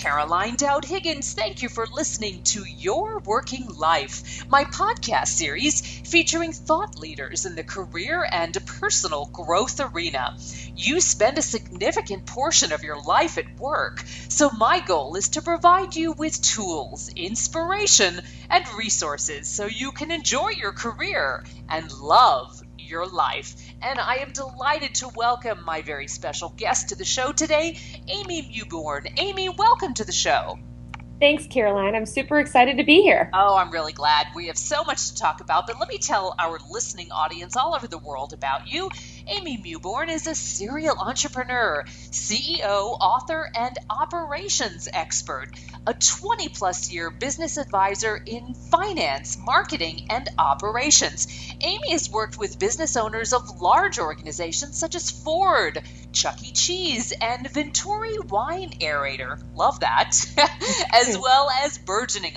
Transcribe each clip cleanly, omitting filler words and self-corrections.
Caroline Dowd-Higgins. Thank you for listening to Your Working Life, my podcast series featuring thought leaders in the career and personal growth arena. You spend a significant portion of your life at work, so my goal is to provide you with tools, inspiration, and resources so you can enjoy your career and love your life. And I am delighted to welcome my very special guest to the show today, Amy Mewborn. Amy, welcome to the show. Thanks, Caroline. I'm super excited to be here. Oh, I'm really glad. We have so much to talk about, but let me tell our listening audience all over the world about you. Amy Mewborn is a serial entrepreneur, CEO, author, and operations expert, a 20-plus year business advisor in finance, marketing, and operations. Amy has worked with business owners of large organizations such as Ford, Chuck E. Cheese, and Venturi Wine Aerator. Love that. As well as burgeoning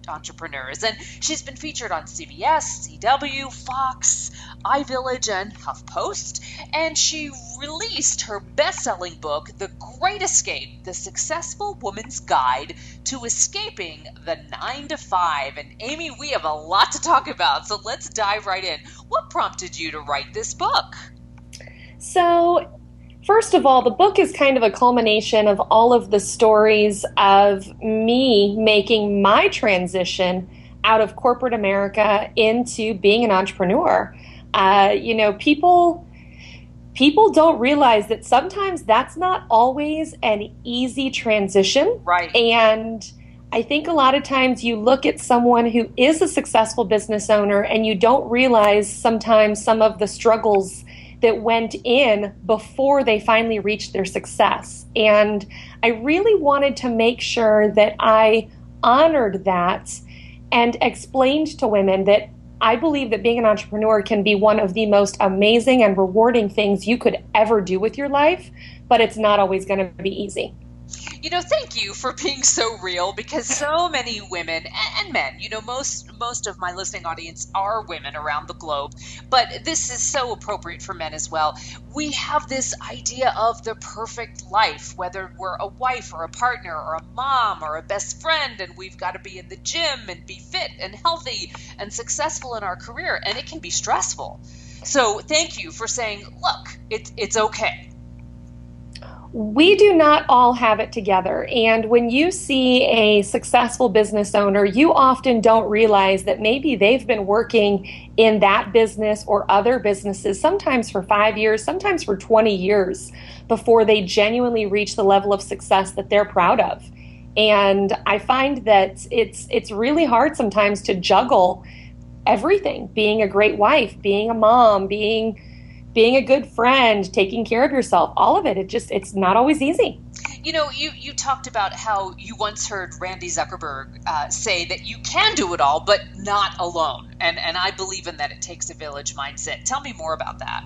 entrepreneurs. And she's been featured on CBS, CW, Fox, iVillage, and HuffPost. And she released her best-selling book, The Great Escape, The Successful Woman's Guide to Escaping the 9-to-5. And Amy, we have a lot to talk about, so let's dive right in. What prompted you to write this book? So, first of all, the book is kind of a culmination of all of the stories of me making my transition out of corporate America into being an entrepreneur. People don't realize that sometimes that's not always an easy transition. Right. And I think a lot of times you look at someone who is a successful business owner and you don't realize sometimes some of the struggles that went in before they finally reached their success. And I really wanted to make sure that I honored that and explained to women that I believe that being an entrepreneur can be one of the most amazing and rewarding things you could ever do with your life, but it's not always going to be easy. Thank you for being so real, because so many women and men, most of my listening audience are women around the globe, but this is so appropriate for men as well. We have this idea of the perfect life, whether we're a wife or a partner or a mom or a best friend, and we've got to be in the gym and be fit and healthy and successful in our career, and it can be stressful. So thank you for saying, look, it's okay. We do not all have it together. And when you see a successful business owner, you often don't realize that maybe they've been working in that business or other businesses, sometimes for 5 years, sometimes for 20 years, before they genuinely reach the level of success that they're proud of. And I find that it's really hard sometimes to juggle everything, being a great wife, being a mom, being a good friend, taking care of yourself, all of it. It's not always easy. You talked about how you once heard Randy Zuckerberg say that you can do it all, but not alone. And I believe in that it takes a village mindset. Tell me more about that.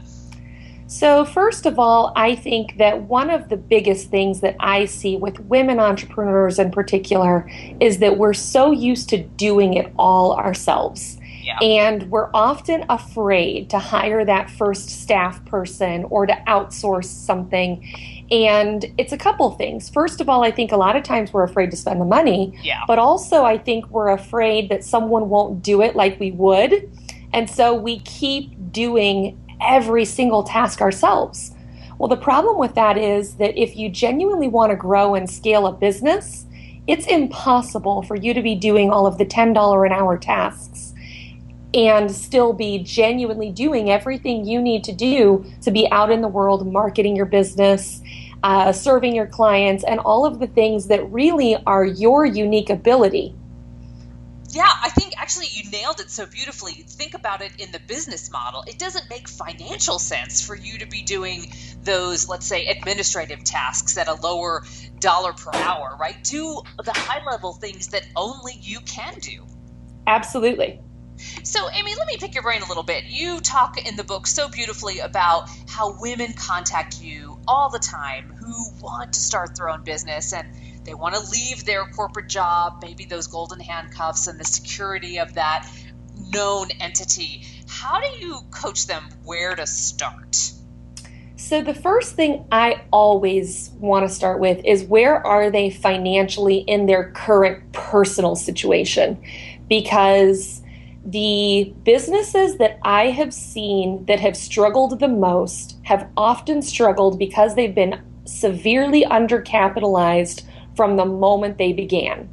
So first of all, I think that one of the biggest things that I see with women entrepreneurs in particular is that we're so used to doing it all ourselves. Yeah. And we're often afraid to hire that first staff person or to outsource something. And it's a couple things. First of all, I think a lot of times we're afraid to spend the money. Yeah. But also I think we're afraid that someone won't do it like we would. And so we keep doing every single task ourselves. Well, the problem with that is that if you genuinely want to grow and scale a business, it's impossible for you to be doing all of the $10 an hour tasks and still be genuinely doing everything you need to do to be out in the world marketing your business, serving your clients, and all of the things that really are your unique ability. Yeah, I think actually you nailed it so beautifully. Think about it in the business model. It doesn't make financial sense for you to be doing those, let's say, administrative tasks at a lower dollar per hour, right? Do the high-level things that only you can do. Absolutely. So, Amy, let me pick your brain a little bit. You talk in the book so beautifully about how women contact you all the time who want to start their own business and they want to leave their corporate job, maybe those golden handcuffs and the security of that known entity. How do you coach them where to start? So the first thing I always want to start with is where are they financially in their current personal situation? Because the businesses that I have seen that have struggled the most have often struggled because they've been severely undercapitalized from the moment they began.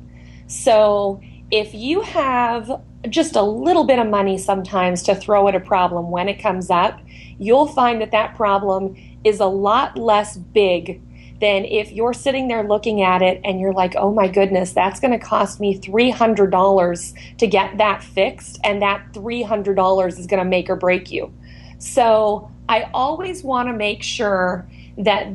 So if you have just a little bit of money sometimes to throw at a problem when it comes up, you'll find that that problem is a lot less big than if you're sitting there looking at it and you're like, oh my goodness, that's going to cost me $300 to get that fixed, and that $300 is going to make or break you. So I always want to make sure that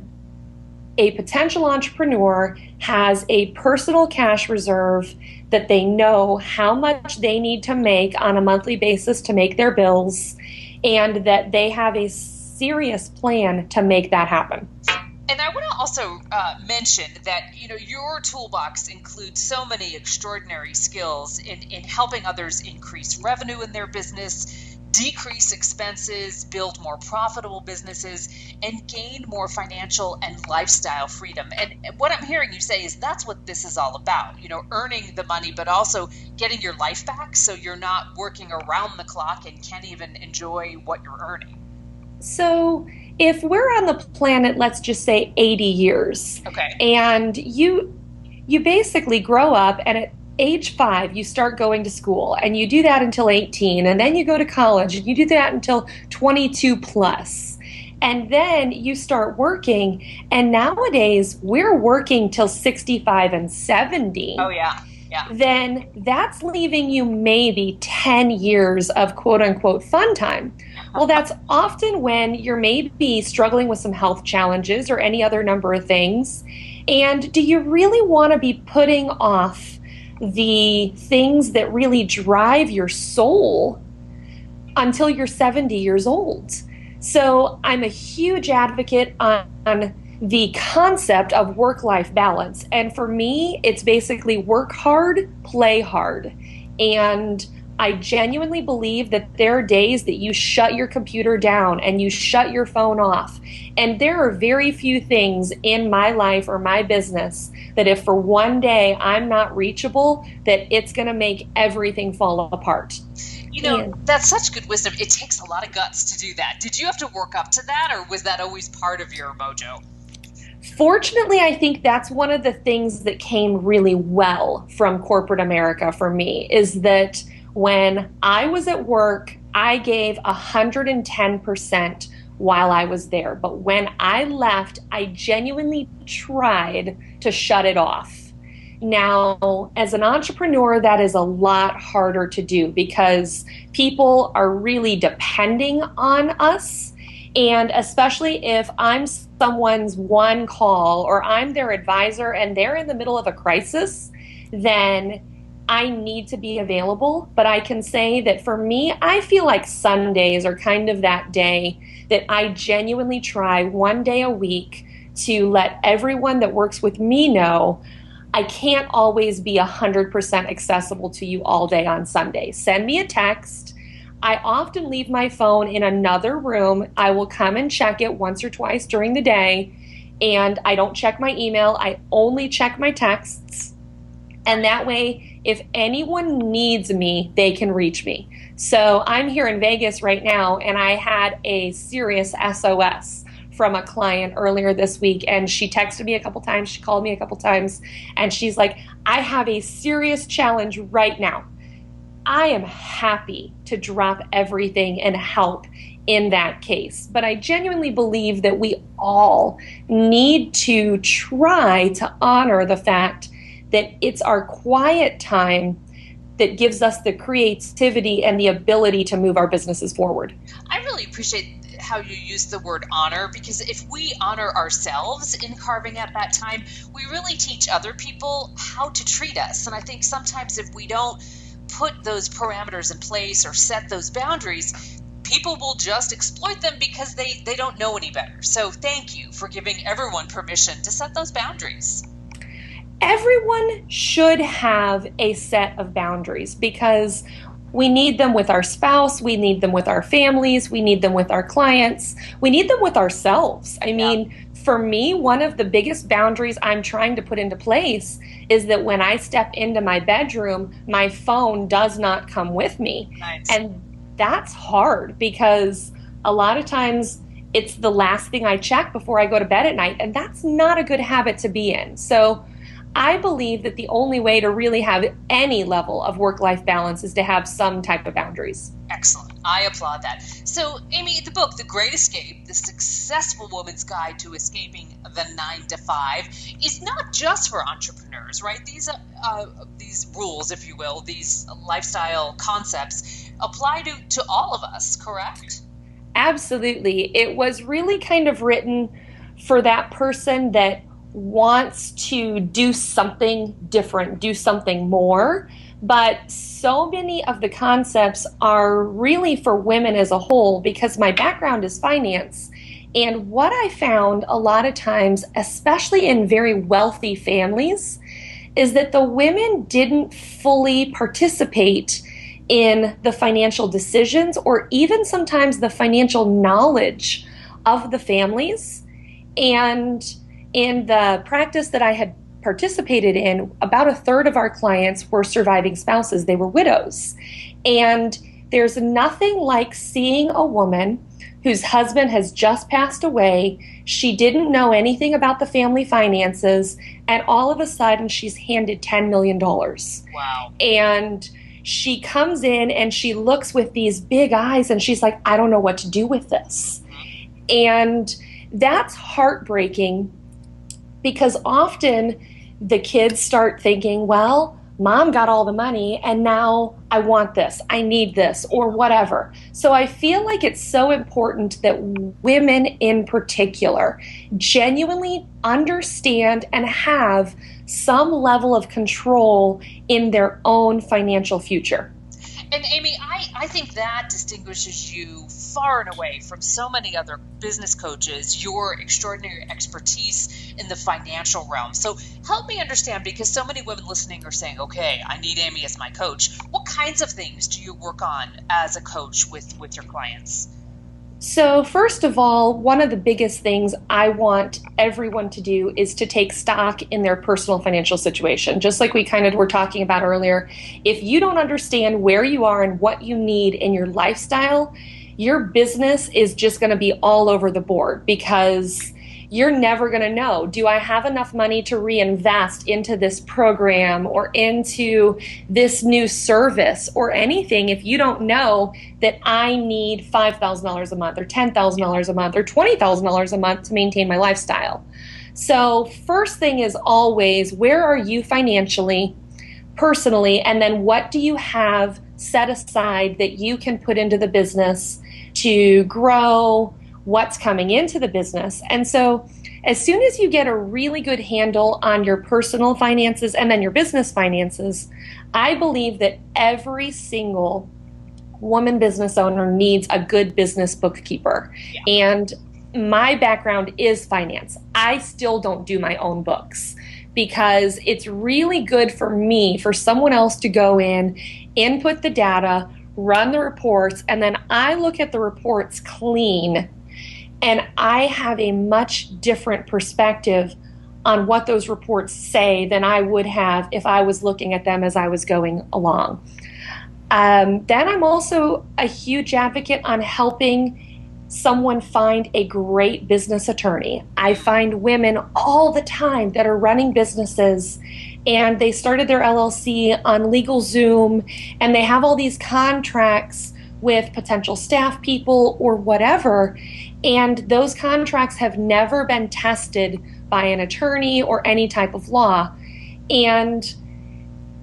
a potential entrepreneur has a personal cash reserve, that they know how much they need to make on a monthly basis to make their bills, and that they have a serious plan to make that happen. And I want to also mention that, your toolbox includes so many extraordinary skills in helping others increase revenue in their business, decrease expenses, build more profitable businesses, and gain more financial and lifestyle freedom. And what I'm hearing you say is that's what this is all about, earning the money, but also getting your life back so you're not working around the clock and can't even enjoy what you're earning. So if we're on the planet, let's just say 80 years, okay, and you basically grow up, and at age 5, you start going to school, and you do that until 18, and then you go to college, and you do that until 22 plus. And then you start working, and nowadays we're working till 65 and 70. Oh, yeah. Yeah. Then that's leaving you maybe 10 years of quote unquote fun time. Well, that's often when you're maybe struggling with some health challenges or any other number of things. And do you really want to be putting off the things that really drive your soul until you're 70 years old? So I'm a huge advocate on the concept of work-life balance. And for me, it's basically work hard, play hard. And I genuinely believe that there are days that you shut your computer down and you shut your phone off. And there are very few things in my life or my business that if for one day I'm not reachable, that it's going to make everything fall apart. That's such good wisdom. It takes a lot of guts to do that. Did you have to work up to that, or was that always part of your mojo? Fortunately, I think that's one of the things that came really well from corporate America for me, is that when I was at work, I gave 110% while I was there. But when I left, I genuinely tried to shut it off. Now, as an entrepreneur, that is a lot harder to do because people are really depending on us. And especially if I'm someone's one call or I'm their advisor and they're in the middle of a crisis, then I need to be available. But I can say that for me, I feel like Sundays are kind of that day that I genuinely try one day a week to let everyone that works with me know I can't always be 100% accessible to you all day on Sunday. Send me a text. I often leave my phone in another room. I will come and check it once or twice during the day, and I don't check my email. I only check my texts. And that way, if anyone needs me, they can reach me. So I'm here in Vegas right now, and I had a serious SOS from a client earlier this week, and she texted me a couple times, she called me a couple times, and she's like, I have a serious challenge right now. I am happy to drop everything and help in that case. But I genuinely believe that we all need to try to honor the fact that it's our quiet time that gives us the creativity and the ability to move our businesses forward. I really appreciate how you use the word honor, because if we honor ourselves in carving out that time, we really teach other people how to treat us. And I think sometimes if we don't put those parameters in place or set those boundaries, people will just exploit them because they don't know any better. So thank you for giving everyone permission to set those boundaries. Everyone should have a set of boundaries, because We need them with our spouse. We need them with our families. We need them with our clients. We need them with ourselves. I Yeah. mean, for me, one of the biggest boundaries I'm trying to put into place is that when I step into my bedroom, my phone does not come with me. Nice. And that's hard because a lot of times it's the last thing I check before I go to bed at night. And that's not a good habit to be in. So I believe that the only way to really have any level of work-life balance is to have some type of boundaries. Excellent. I applaud that. So, Amy, the book, The Great Escape, The Successful Woman's Guide to Escaping the 9 to 5, is not just for entrepreneurs, right? These rules, if you will, these lifestyle concepts apply to all of us, correct? Absolutely. It was really kind of written for that person that wants to do something different, do something more. But so many of the concepts are really for women as a whole because my background is finance. And what I found a lot of times, especially in very wealthy families, is that the women didn't fully participate in the financial decisions or even sometimes the financial knowledge of the families. And in the practice that I had participated in, about a third of our clients were surviving spouses. They were widows. And there's nothing like seeing a woman whose husband has just passed away. She didn't know anything about the family finances, and all of a sudden she's handed $10 million. Wow. And she comes in and she looks with these big eyes and she's like, I don't know what to do with this. And that's heartbreaking because often the kids start thinking, well, mom got all the money and now I want this, I need this, or whatever. So I feel like it's so important that women in particular genuinely understand and have some level of control in their own financial future. And Amy, I think that distinguishes you far and away from so many other business coaches, your extraordinary expertise in the financial realm. So help me understand, because so many women listening are saying, okay, I need Amy as my coach. What kinds of things do you work on as a coach with your clients? So first of all, one of the biggest things I want everyone to do is to take stock in their personal financial situation. Just like we kind of were talking about earlier, if you don't understand where you are and what you need in your lifestyle, your business is just going to be all over the board because you're never going to know, do I have enough money to reinvest into this program or into this new service or anything if you don't know that I need $5,000 a month or $10,000 a month or $20,000 a month to maintain my lifestyle. So first thing is always, where are you financially, personally, and then what do you have set aside that you can put into the business to grow what's coming into the business. And so as soon as you get a really good handle on your personal finances and then your business finances, I believe that every single woman business owner needs a good business bookkeeper. Yeah. And my background is finance. I still don't do my own books because it's really good for me, for someone else to go in, input the data, run the reports, and then I look at the reports clean. And I have a much different perspective on what those reports say than I would have if I was looking at them as I was going along. Then I'm also a huge advocate on helping someone find a great business attorney. I find women all the time that are running businesses and they started their LLC on LegalZoom and they have all these contracts with potential staff people or whatever, and those contracts have never been tested by an attorney or any type of law. And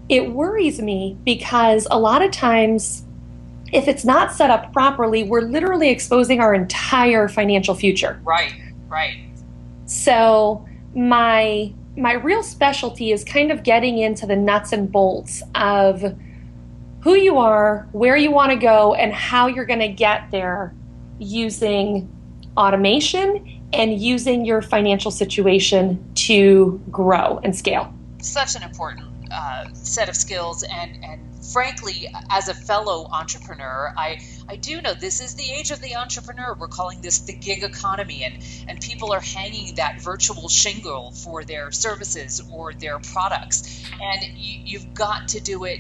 it worries me because a lot of times, if it's not set up properly, we're literally exposing our entire financial future. Right. So my real specialty is kind of getting into the nuts and bolts of who you are, where you want to go, and how you're going to get there using automation and using your financial situation to grow and scale. Such an important set of skills and frankly, as a fellow entrepreneur, I do know this is the age of the entrepreneur. We're calling this the gig economy, and people are hanging that virtual shingle for their services or their products. And you've got to do it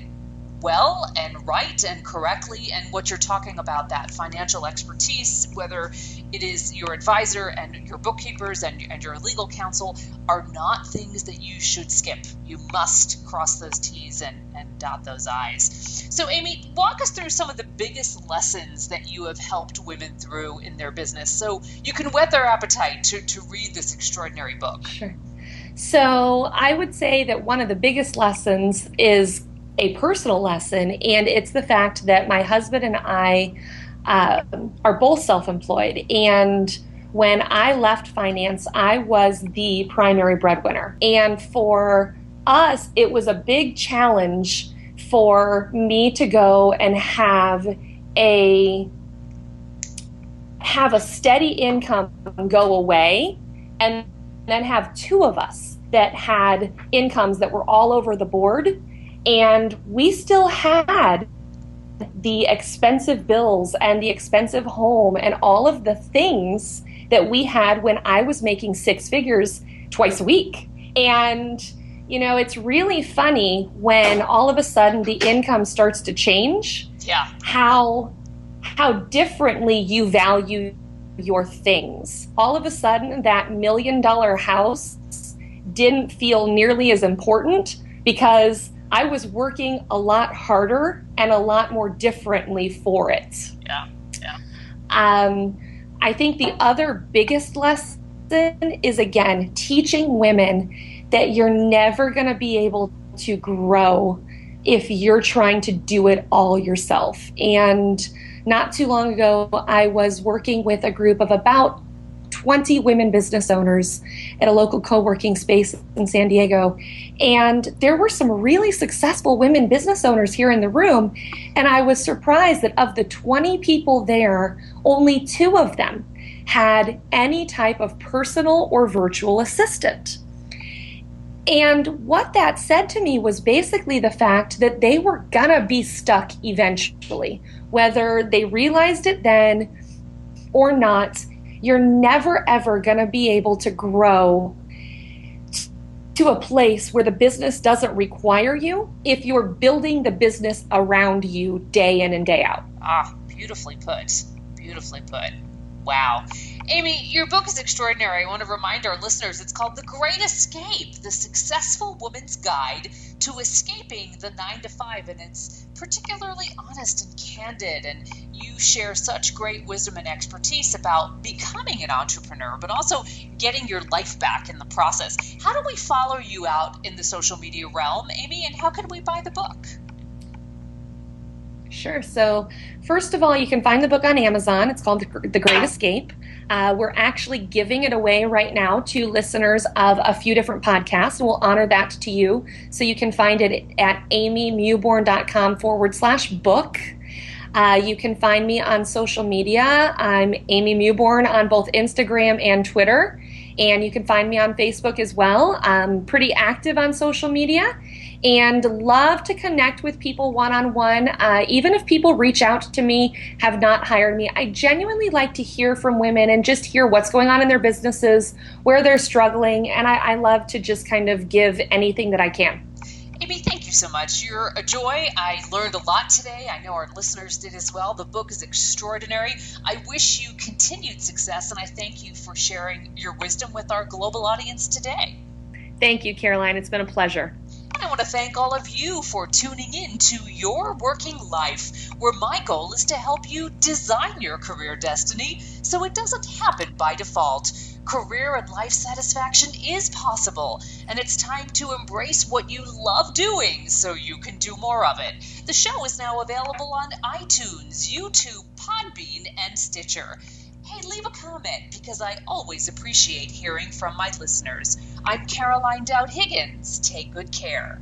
well and right and correctly. And what you're talking about, that financial expertise, whether it is your advisor and your bookkeepers and your legal counsel, are not things that you should skip. You must cross those T's and dot those I's. So Amy, walk us through some of the biggest lessons that you have helped women through in their business so you can whet their appetite to read this extraordinary book. Sure. So I would say that one of the biggest lessons is a personal lesson, and it's the fact that my husband and I are both self-employed. And when I left finance, I was the primary breadwinner. And for us, it was a big challenge for me to go and have a steady income go away, and then have two of us that had incomes that were all over the board. And we still had the expensive bills and the expensive home and all of the things that we had when I was making six figures twice a week. And, you know, it's really funny when all of a sudden the income starts to change, how differently you value your things. All of a sudden that $1 million house didn't feel nearly as important because I was working a lot harder and a lot more differently for it. I think the other biggest lesson is, again, teaching women that you're never going to be able to grow if you're trying to do it all yourself. And not too long ago, I was working with a group of about 20 women business owners at a local co-working space in San Diego. And there were some really successful women business owners here in the room. And I was surprised that of the 20 people there, only 2 of them had any type of personal or virtual assistant. And what that said to me was basically the fact that they were gonna be stuck eventually, whether they realized it then or not. You're never, ever going to be able to grow to a place where the business doesn't require you if you're building the business around you day in and day out. Beautifully put. Beautifully put. Wow. Amy, your book is extraordinary. I want to remind our listeners it's called The Great Escape, The Successful Woman's Guide to Escaping the 9-to-5. And it's particularly honest and candid. And you share such great wisdom and expertise about becoming an entrepreneur, but also getting your life back in the process. How do we follow you out in the social media realm, Amy, and how can we buy the book? Sure. So first of all, you can find the book on Amazon. It's called The Great Escape. We're actually giving it away right now to listeners of a few different podcasts, and we'll honor that to you. So you can find it at amymewborn.com/book. You can find me on social media. I'm Amy Mewborn on both Instagram and Twitter. And you can find me on Facebook as well. I'm pretty active on social media and love to connect with people one-on-one. Even if people reach out to me, have not hired me, I genuinely like to hear from women and just hear what's going on in their businesses, where they're struggling, and I love to just kind of give anything that I can. Amy, thank you so much. You're a joy. I learned a lot today. I know our listeners did as well. The book is extraordinary. I wish you continued success, and I thank you for sharing your wisdom with our global audience today. Thank you, Caroline. It's been a pleasure. And I want to thank all of you for tuning in to Your Working Life, where my goal is to help you design your career destiny so it doesn't happen by default. Career and life satisfaction is possible, and it's time to embrace what you love doing so you can do more of it. The show is now available on iTunes, YouTube, Podbean, and Stitcher. Hey, leave a comment because I always appreciate hearing from my listeners. I'm Caroline Dowd-Higgins. Take good care.